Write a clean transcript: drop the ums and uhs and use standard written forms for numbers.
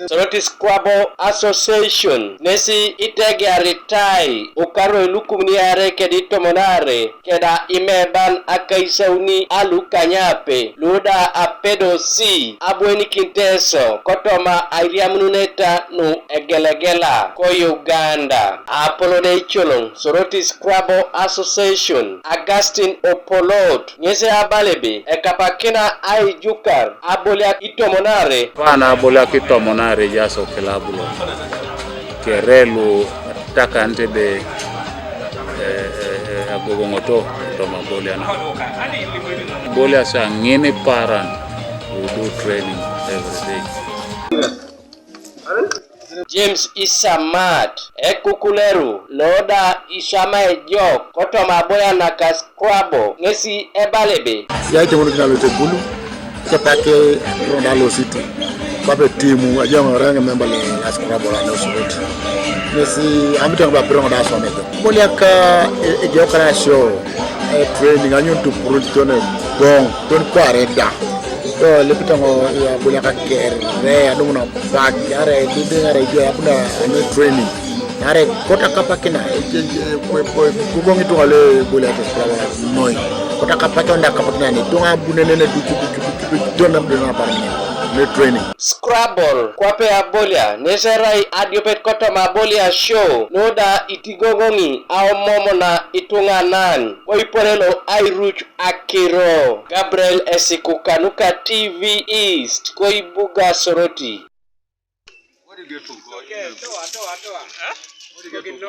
Soroti Scrable Association nesi itega ritai ukaro lukumniare kedito monare keda imeban akaisauni alukanyape luda apedo si abweni kinteso kotoma Airiamun neta no egelegela ko Uganda apolo de cholong Soroti Scrable Association Augustine Opolot nyese abalebe ekapakina ai jukar Abolia itomonare pana Abolia kitomonare jaso Ikilabun kerelu takante be agogongoto to Abolia na Abolia sa ngene parent who do training every day. James Isamat ekukuleru loda ishama ejo kotoma Abolia na Scrable ngesi ebalebe ya ite na lote bulu kapake ronalo city babe timu ajama range member le Scrable na Soroti ngesi amita ba pronga da so meko Abolia ka ejo kana show training anyon to production bon don kwareda to lepitango ya Abolia ka kere adumuna bag are dingare je apuna any training are kota kapake na kugongi to ale Abolia to Scrable noy kota kapake onda kapake ni to abunene dona mdena parni ne training Scrable kwape Abolia neserai adiopet kotoma Abolia show noda itigogongi au momo na itunganan oiporelo airuch akiro Gabriel Esikukanuka TV East koibuga Soroti. What did you get from God? Okay, what did you get from